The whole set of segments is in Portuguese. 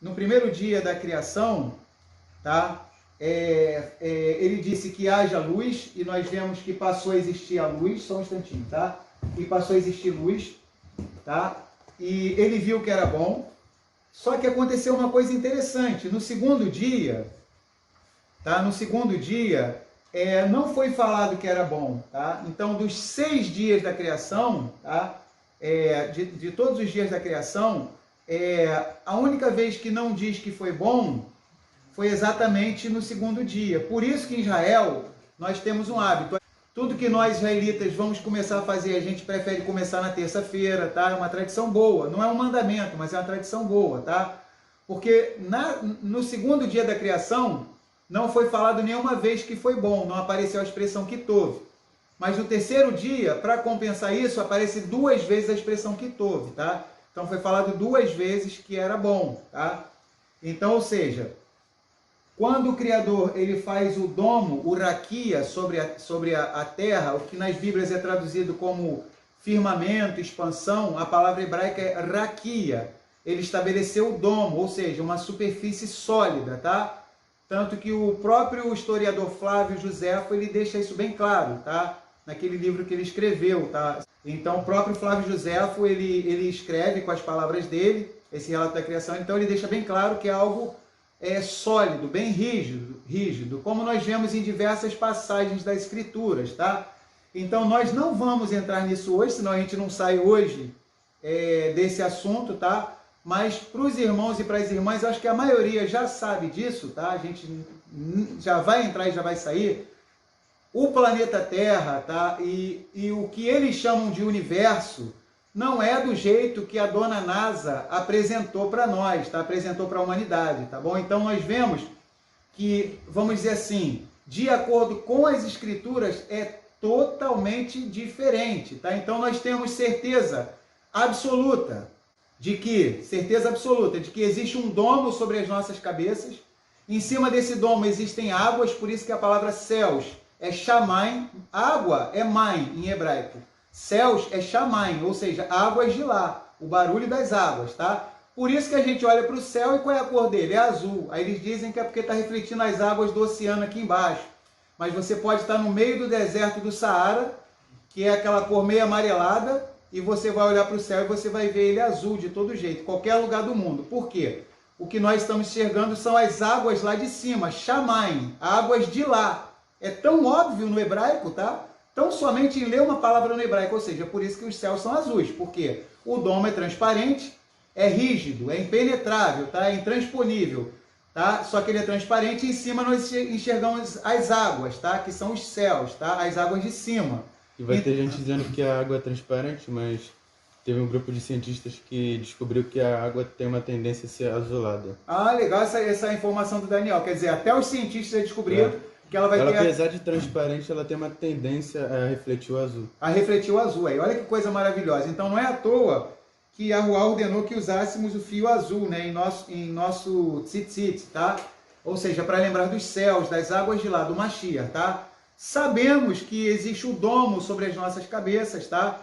no primeiro dia da criação, tá? Ele disse que haja luz, e nós vemos que passou a existir a luz, só um instantinho, tá? E passou a existir luz, tá? E ele viu que era bom, só que aconteceu uma coisa interessante. No segundo dia, tá? No segundo dia, não foi falado que era bom, tá? Então, dos 6 dias da criação, tá? De todos os dias da criação, a única vez que não diz que foi bom foi exatamente no segundo dia. Por isso que em Israel nós temos um hábito. Tudo que nós israelitas vamos começar a fazer, a gente prefere começar na terça-feira, tá? É uma tradição boa. Não é um mandamento, mas é uma tradição boa, tá? Porque no segundo dia da criação não foi falado nenhuma vez que foi bom, não apareceu a expressão kitov. Mas no terceiro dia, para compensar isso, aparece 2 vezes a expressão kitov, tá? Então foi falado 2 vezes que era bom, tá? Então, ou seja, quando o Criador ele faz o domo, o raquia, sobre a terra, o que nas Bíblias é traduzido como firmamento, expansão, a palavra hebraica é raquia. Ele estabeleceu o domo, ou seja, uma superfície sólida, tá? Tanto que o próprio historiador Flávio Joséfo, ele deixa isso bem claro, tá? Naquele livro que ele escreveu, tá? Então, o próprio Flávio Joséfo, ele escreve com as palavras dele, esse relato da criação, então ele deixa bem claro que é algo sólido, bem rígido, como nós vemos em diversas passagens das Escrituras, tá? Então, nós não vamos entrar nisso hoje, senão a gente não sai hoje desse assunto, tá? Mas para os irmãos e para as irmãs, eu acho que a maioria já sabe disso, tá? A gente já vai entrar e já vai sair. O planeta Terra, tá? E o que eles chamam de universo não é do jeito que a dona NASA apresentou para nós, tá? Apresentou para a humanidade, tá bom? Então nós vemos que, vamos dizer assim, de acordo com as escrituras, é totalmente diferente, tá? Então nós temos certeza absoluta de que existe um domo sobre as nossas cabeças. Em cima desse domo existem águas, por isso que a palavra céus é shamayim, água é maim em hebraico. Céus é shamayim, ou seja, águas de lá, o barulho das águas, tá? Por isso que a gente olha para o céu e qual é a cor dele? É azul. Aí eles dizem que é porque está refletindo as águas do oceano aqui embaixo. Mas você pode estar no meio do deserto do Saara, que é aquela cor meio amarelada, e você vai olhar para o céu e você vai ver ele azul de todo jeito, qualquer lugar do mundo. Por quê? O que nós estamos enxergando são as águas lá de cima, shamayim, águas de lá. É tão óbvio no hebraico, tá? Tão somente em ler uma palavra no hebraico, ou seja, por isso que os céus são azuis, porque o domo é transparente, é rígido, é impenetrável, tá? É intransponível, tá? Só que ele é transparente e em cima nós enxergamos as águas, tá? Que são os céus, tá? As águas de cima. E vai ter gente dizendo que a água é transparente, mas teve um grupo de cientistas que descobriu que a água tem uma tendência a ser azulada. Ah, legal essa informação do Daniel. Quer dizer, até os cientistas descobriram que ela vai ter... Apesar de transparente, ela tem uma tendência a refletir o azul. A refletir o azul aí. Olha que coisa maravilhosa. Então não é à toa que a Ruá ordenou que usássemos o fio azul, né, em nosso tzitzit, tá? Ou seja, para lembrar dos céus, das águas de lá, do Mashiach, tá? Sabemos que existe o domo sobre as nossas cabeças, tá?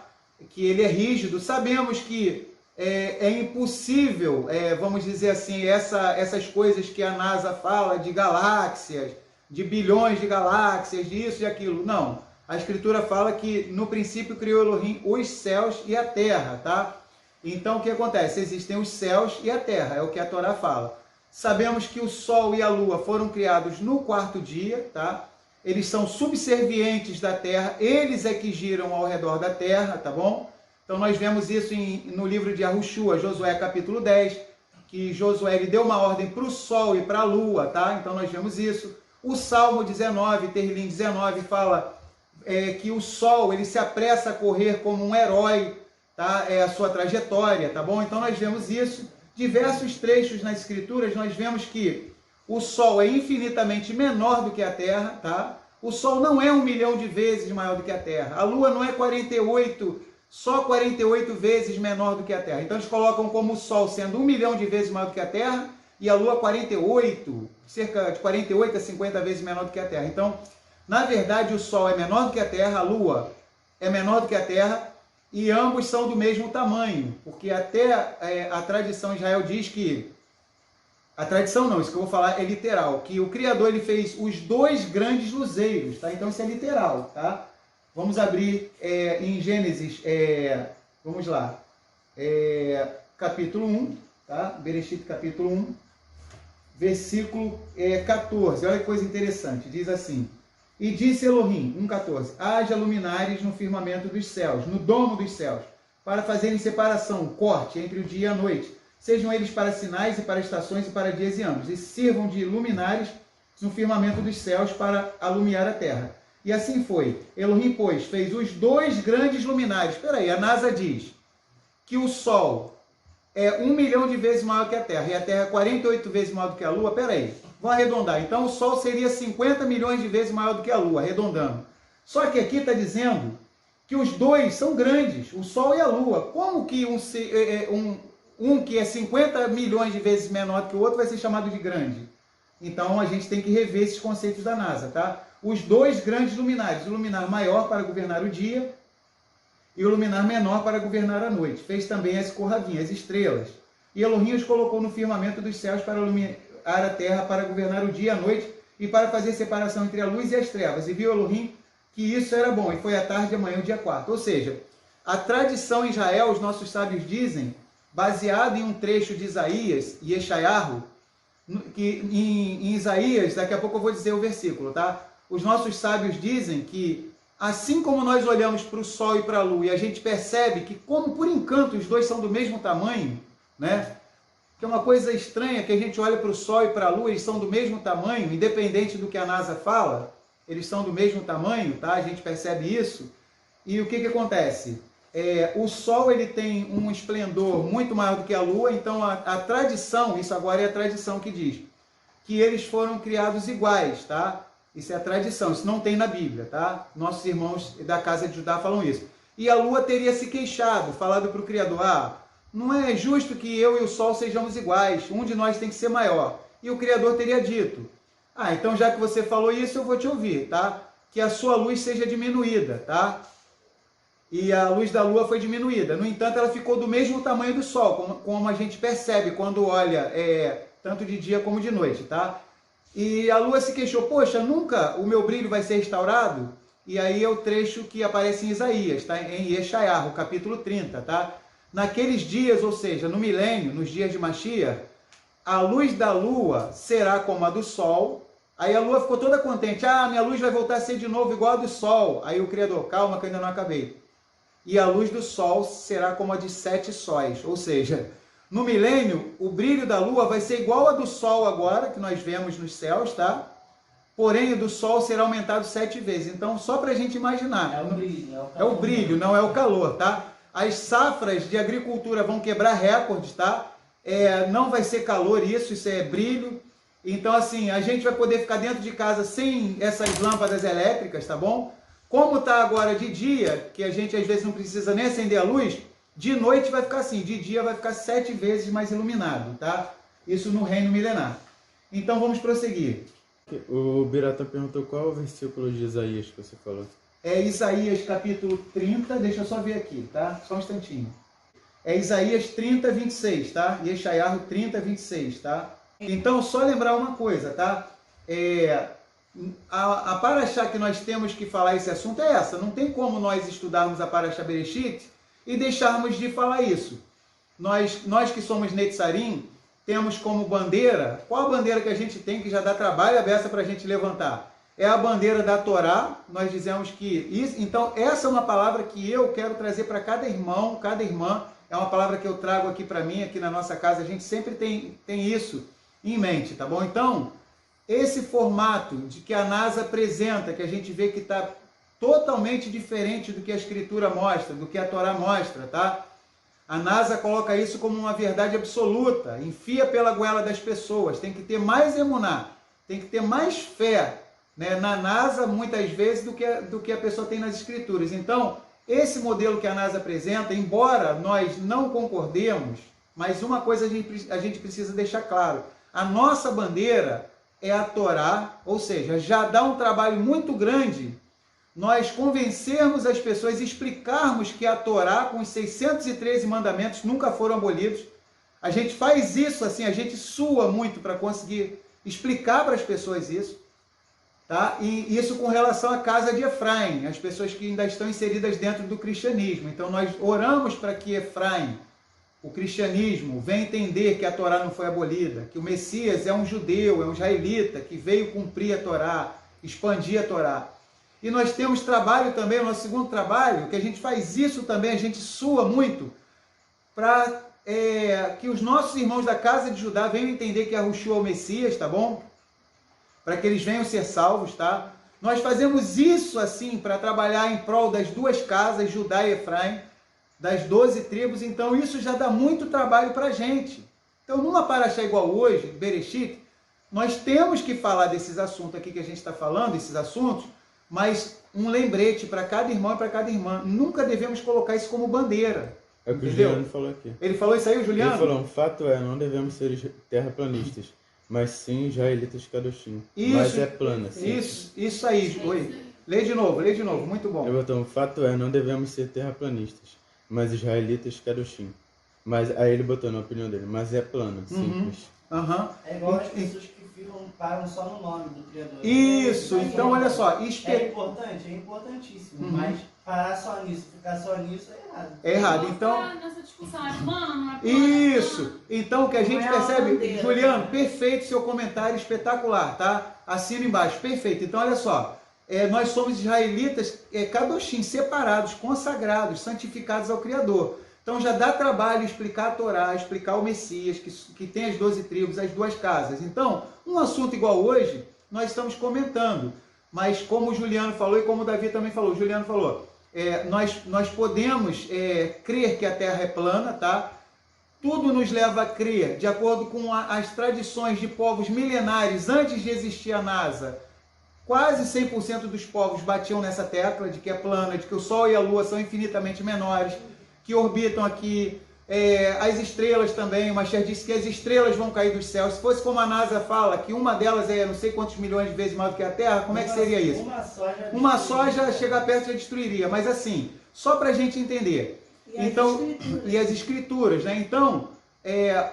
Que ele é rígido. Sabemos que é impossível, vamos dizer assim, essas coisas que a NASA fala de galáxias, de bilhões de galáxias, disso e aquilo. Não. A Escritura fala que no princípio criou Elohim os céus e a terra, tá? Então o que acontece? Existem os céus e a terra, é o que a Torá fala. Sabemos que o sol e a lua foram criados no 4º dia, tá? Eles são subservientes da terra, eles é que giram ao redor da terra, tá bom? Então nós vemos isso no livro de Yahushua, Josué capítulo 10, que Josué ele deu uma ordem para o sol e para a lua, tá? Então nós vemos isso. O Salmo 19, Terrilim 19, fala que o sol ele se apressa a correr como um herói, tá? É a sua trajetória, tá bom? Então nós vemos isso. Diversos trechos nas Escrituras nós vemos que o Sol é infinitamente menor do que a Terra, tá? O Sol não é 1 milhão de vezes maior do que a Terra. A Lua não é só 48 vezes menor do que a Terra. Então eles colocam como o Sol sendo 1 milhão de vezes maior do que a Terra e a Lua 48, cerca de 48 a 50 vezes menor do que a Terra. Então, na verdade, o Sol é menor do que a Terra, a Lua é menor do que a Terra e ambos são do mesmo tamanho, porque até a tradição de Israel diz que A tradição não, isso que eu vou falar é literal, que o Criador ele fez os 2 grandes luzeiros, tá? Então isso é literal, tá? Vamos abrir em Gênesis, vamos lá, capítulo 1, tá? Bereshit capítulo 1, versículo 14, olha que coisa interessante, diz assim: e disse Elohim, 1,14, haja luminares no firmamento dos céus, no domo dos céus, para fazerem separação, corte entre o dia e a noite, sejam eles para sinais e para estações e para dias e anos, e sirvam de luminares no firmamento dos céus para alumiar a terra. E assim foi. Elohim, pois, fez os 2 grandes luminares. Espera aí, a NASA diz que o Sol é 1 milhão de vezes maior que a Terra, e a Terra é 48 vezes maior do que a Lua. Espera aí, vamos arredondar. Então o Sol seria 50 milhões de vezes maior do que a Lua, arredondando. Só que aqui está dizendo que os 2 são grandes, o Sol e a Lua. Como que um que é 50 milhões de vezes menor que o outro vai ser chamado de grande? Então a gente tem que rever esses conceitos da NASA, tá? Os 2 grandes luminares, o luminar maior para governar o dia e o luminar menor para governar a noite. Fez também as corravinhas, as estrelas. E Elohim os colocou no firmamento dos céus para iluminar a terra, para governar o dia e a noite e para fazer separação entre a luz e as trevas. E viu Elohim que isso era bom, e foi à tarde de amanhã, o dia 4. Ou seja, a tradição em Israel, os nossos sábios dizem, baseado em um trecho de Isaías e Yeshayahu, que em Isaías, daqui a pouco eu vou dizer o versículo, tá? Os nossos sábios dizem que, assim como nós olhamos para o Sol e para a Lua e a gente percebe que, como por encanto, os 2 são do mesmo tamanho, né? Que é uma coisa estranha, que a gente olha para o Sol e para a Lua, eles são do mesmo tamanho, independente do que a NASA fala, eles são do mesmo tamanho, tá? A gente percebe isso. E o que acontece? O Sol ele tem um esplendor muito maior do que a Lua, então a tradição, isso agora é a tradição que diz, que eles foram criados iguais, tá? Isso é a tradição, isso não tem na Bíblia, tá? Nossos irmãos da casa de Judá falam isso. E a Lua teria se queixado, falado para o Criador, não é justo que eu e o Sol sejamos iguais, um de nós tem que ser maior. E o Criador teria dito, então já que você falou isso, eu vou te ouvir, tá? Que a sua luz seja diminuída, tá? E a luz da Lua foi diminuída. No entanto, ela ficou do mesmo tamanho do Sol, como a gente percebe quando olha tanto de dia como de noite, tá? E a Lua se queixou, poxa, nunca o meu brilho vai ser restaurado? E aí é o trecho que aparece em Isaías, tá? Em Yeshayahu, capítulo 30, tá? Naqueles dias, ou seja, no milênio, nos dias de Mashiach, a luz da Lua será como a do Sol. Aí a Lua ficou toda contente, minha luz vai voltar a ser de novo igual a do Sol. Aí o Criador, calma que eu ainda não acabei. E a luz do Sol será como a de 7 sóis, ou seja, no milênio, o brilho da Lua vai ser igual a do Sol agora, que nós vemos nos céus, tá? Porém, o do Sol será aumentado 7 vezes. Então, só para a gente imaginar. É o brilho, não é o calor, tá? As safras de agricultura vão quebrar recordes, tá? Não vai ser calor isso é brilho. Então, assim, a gente vai poder ficar dentro de casa sem essas lâmpadas elétricas, tá bom? Como está agora de dia, que a gente às vezes não precisa nem acender a luz, de noite vai ficar assim, de dia vai ficar 7 vezes mais iluminado, tá? Isso no reino milenar. Então vamos prosseguir. O Birata perguntou qual é o versículo de Isaías que você falou. É Isaías capítulo 30, deixa eu só ver aqui, tá? Só um instantinho. É Isaías 30, 26, tá? Yeshayahu 30, 26, tá? Então, só lembrar uma coisa, tá? A Parashá que nós temos que falar esse assunto é essa. Não tem como nós estudarmos a Parashá Bereshit e deixarmos de falar isso. Nós que somos Netzarim, temos como bandeira, qual a bandeira que a gente tem que já dá trabalho a beça para a gente levantar? É a bandeira da Torá. Nós dizemos que isso. Então, essa é uma palavra que eu quero trazer para cada irmão, cada irmã. É uma palavra que eu trago aqui para mim, aqui na nossa casa. A gente sempre tem isso em mente, tá bom? Então, esse formato de que a NASA apresenta, que a gente vê que está totalmente diferente do que a Escritura mostra, do que a Torá mostra, tá? A NASA coloca isso como uma verdade absoluta, enfia pela goela das pessoas, tem que ter mais emuná, tem que ter mais fé, né, na NASA, muitas vezes, do que a pessoa tem nas Escrituras. Então, esse modelo que a NASA apresenta, embora nós não concordemos, mas uma coisa a gente precisa deixar claro, a nossa bandeira é a Torá, ou seja, já dá um trabalho muito grande nós convencermos as pessoas, explicarmos que a Torá, com os 613 mandamentos, nunca foram abolidos. A gente faz isso assim, a gente sua muito para conseguir explicar para as pessoas isso, tá? E isso com relação à casa de Efraim, as pessoas que ainda estão inseridas dentro do cristianismo. Então nós oramos para que Efraim, o cristianismo, venha entender que a Torá não foi abolida, que o Messias é um judeu, é um israelita, que veio cumprir a Torá, expandir a Torá. E nós temos trabalho também, o nosso segundo trabalho, que a gente faz isso também, a gente sua muito, para que os nossos irmãos da casa de Judá venham entender que Yahushua é o Messias, tá bom? Para que eles venham ser salvos, tá? Nós fazemos isso assim para trabalhar em prol das duas casas, Judá e Efraim, das 12 tribos, então isso já dá muito trabalho para a gente. Então, numa paraxá igual hoje, Bereshit, nós temos que falar desses assuntos aqui que a gente está falando, esses assuntos, mas um lembrete para cada irmão e para cada irmã. Nunca devemos colocar isso como bandeira. É o que entendeu? o Juliano falou aqui. Ele falou isso aí, o Juliano? Ele falou, um fato é, não devemos ser terraplanistas, mas sim israelitas kadoshim. Mas é plana, sim. Isso aí. Oi. Lê de novo, muito bom. Ele botou, um fato é, não devemos ser terraplanistas, mas israelitas kadoshim. Mas aí ele botou na opinião dele, mas é plana, simples. É igual as pessoas que param só no nome do Criador. Isso, então olha só. É importante, é importantíssimo, mas parar só nisso, ficar só nisso é errado. É errado, então... Nessa discussão, é plano, não é plano? Isso, então o que a gente percebe... bandeira. Juliano, perfeito seu comentário, espetacular, tá? Assina embaixo, perfeito. Então olha só, nós somos israelitas kadoshim, separados, consagrados, santificados ao Criador. Então já dá trabalho explicar a Torá, explicar o Messias, que tem as 12 tribos, as duas casas. Então, um assunto igual hoje, nós estamos comentando. Mas como o Juliano falou e como o Davi também falou, o Juliano falou, nós podemos crer que a Terra é plana, tá? Tudo nos leva a crer, de acordo com as tradições de povos milenares, antes de existir a NASA, quase 100% dos povos batiam nessa tecla de que é plana, de que o Sol e a Lua são infinitamente menores, que orbitam aqui, as estrelas também. O Mashiach disse que as estrelas vão cair dos céus. Se fosse como a NASA fala, que uma delas é não sei quantos milhões de vezes maior do que a Terra, como é que seria isso? Uma só já chegar perto já destruiria. Mas assim, só para a gente entender. E as escrituras, né? Então,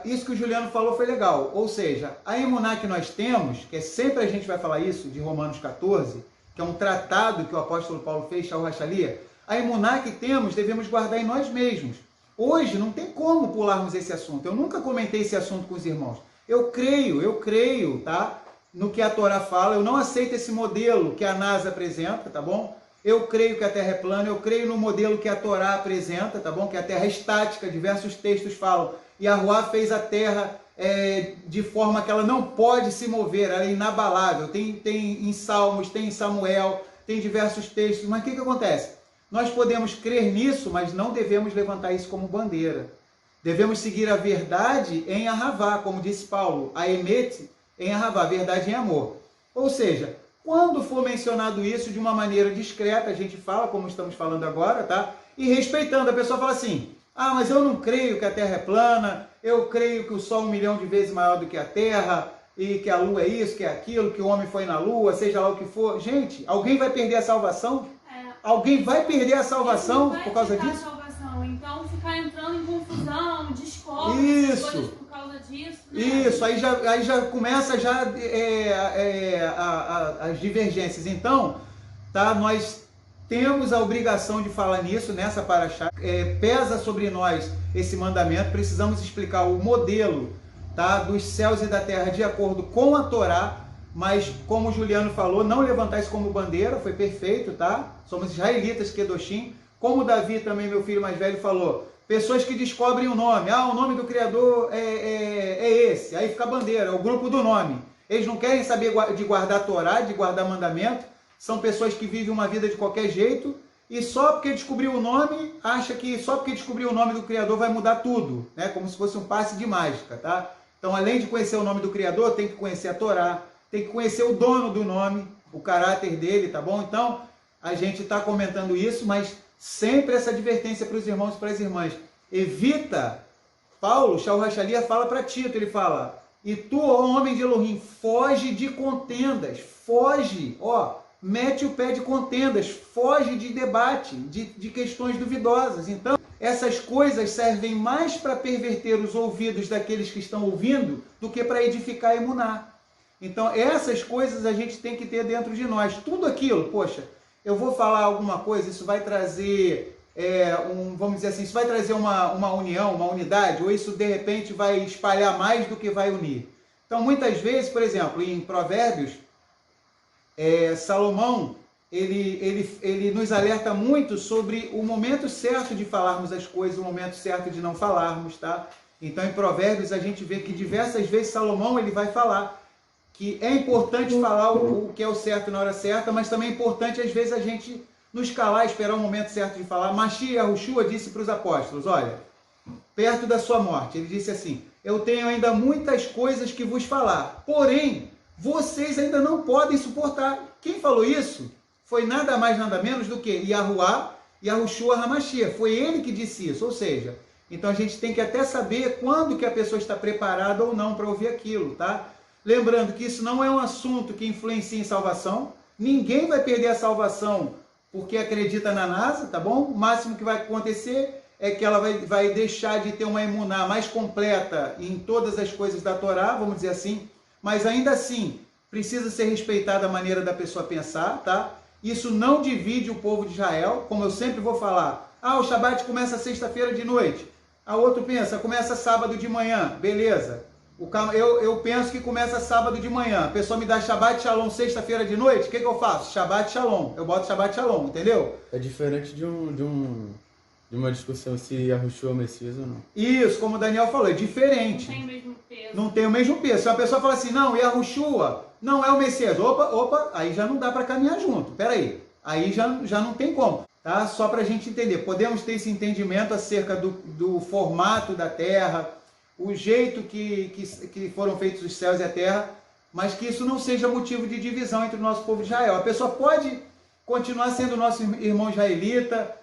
isso que o Juliano falou foi legal. Ou seja, a emuná que nós temos, que sempre a gente vai falar isso, de Romanos 14, que é um tratado que o apóstolo Paulo fez, Shaul Hachalia, a emuná que temos devemos guardar em nós mesmos. Hoje não tem como pularmos esse assunto. Eu nunca comentei esse assunto com os irmãos. Eu creio, tá? No que a Torá fala. Eu não aceito esse modelo que a NASA apresenta, tá bom? Eu creio que a Terra é plana. Eu creio no modelo que a Torá apresenta, tá bom? Que a Terra é estática. Diversos textos falam. Yahuwá fez a Terra de forma que ela não pode se mover. Ela é inabalável. Tem em Salmos, tem em Samuel, tem diversos textos. Mas o que acontece? Nós podemos crer nisso, mas não devemos levantar isso como bandeira. Devemos seguir a verdade em Ahavá, como disse Paulo, a emet em Ahavá, verdade em amor. Ou seja, quando for mencionado isso de uma maneira discreta, a gente fala, como estamos falando agora, tá? E respeitando, a pessoa fala assim, mas eu não creio que a Terra é plana, eu creio que o Sol é 1 milhão de vezes maior do que a Terra, e que a Lua é isso, que é aquilo, que o homem foi na Lua, seja lá o que for. Gente, alguém vai perder a salvação? Alguém vai perder a salvação por causa disso? Salvação. Então, ficar entrando em confusão, discórdia, coisas por causa disso. Né? Isso, aí já começa as divergências. Então, tá, nós temos a obrigação de falar nisso, nessa paraxá. Pesa sobre nós esse mandamento, precisamos explicar o modelo, tá, dos céus e da terra de acordo com a Torá. Mas, como o Juliano falou, não levantar isso como bandeira, foi perfeito, tá? Somos israelitas, kedoshim. Como o Davi também, meu filho mais velho, falou, pessoas que descobrem o nome. O nome do Criador é esse. Aí fica a bandeira, é o grupo do nome. Eles não querem saber de guardar a Torá, de guardar mandamento. São pessoas que vivem uma vida de qualquer jeito. E só porque descobriu o nome, acha que só porque descobriu o nome do Criador vai mudar tudo. Né? Como se fosse um passe de mágica, tá? Então, além de conhecer o nome do Criador, tem que conhecer a Torá. Tem que conhecer o dono do nome, o caráter dele, tá bom? Então, a gente está comentando isso, mas sempre essa advertência para os irmãos e para as irmãs. Evita, Paulo, Shaul Hachalia fala para Tito, ele fala, e tu, ó homem de Elohim, foge de contendas, foge, mete o pé de contendas, foge de debate, de questões duvidosas. Então, essas coisas servem mais para perverter os ouvidos daqueles que estão ouvindo do que para edificar a emuná. Então, essas coisas a gente tem que ter dentro de nós. Tudo aquilo, poxa, eu vou falar alguma coisa, isso vai trazer, vamos dizer assim, isso vai trazer uma união, uma unidade, ou isso de repente vai espalhar mais do que vai unir. Então, muitas vezes, por exemplo, em Provérbios, Salomão, ele nos alerta muito sobre o momento certo de falarmos as coisas, o momento certo de não falarmos, tá? Então, em Provérbios, a gente vê que diversas vezes Salomão ele vai falar que é importante falar o que é o certo na hora certa, mas também é importante, às vezes, a gente nos calar, esperar o momento certo de falar. Mashiach Yahushua disse para os apóstolos, olha, perto da sua morte, ele disse assim, eu tenho ainda muitas coisas que vos falar, porém, vocês ainda não podem suportar. Quem falou isso foi nada mais, nada menos do que Yahushua HaMashiach. Foi ele que disse isso, ou seja, então a gente tem que até saber quando que a pessoa está preparada ou não para ouvir aquilo, tá? Lembrando que isso não é um assunto que influencia em salvação. Ninguém vai perder a salvação porque acredita na NASA, tá bom? O máximo que vai acontecer é que ela vai deixar de ter uma emuná mais completa em todas as coisas da Torá, vamos dizer assim. Mas ainda assim, precisa ser respeitada a maneira da pessoa pensar, tá? Isso não divide o povo de Israel, como eu sempre vou falar. O Shabat começa sexta-feira de noite. A outro pensa, começa sábado de manhã. Beleza. Eu penso que começa sábado de manhã. A pessoa me dá Shabbat Shalom sexta-feira de noite. O que eu faço? Shabbat Shalom. Eu boto Shabbat Shalom, entendeu? É diferente de uma discussão se Yahushua é o Messias ou não. Isso, como o Daniel falou, é diferente. Não tem o mesmo peso. Não tem o mesmo peso. Se uma pessoa fala assim, não, Yahushua não é o Messias. Opa, aí já não dá para caminhar junto. Peraí, aí já não tem como. Tá? Só para a gente entender. Podemos ter esse entendimento acerca do formato da terra, o jeito que foram feitos os céus e a terra, mas que isso não seja motivo de divisão entre o nosso povo de Israel. A pessoa pode continuar sendo nosso irmão israelita,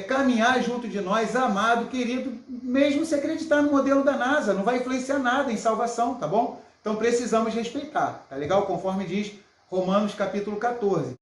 caminhar junto de nós, amado, querido, mesmo se acreditar no modelo da NASA, não vai influenciar nada em salvação, tá bom? Então precisamos respeitar, tá legal? Conforme diz Romanos capítulo 14.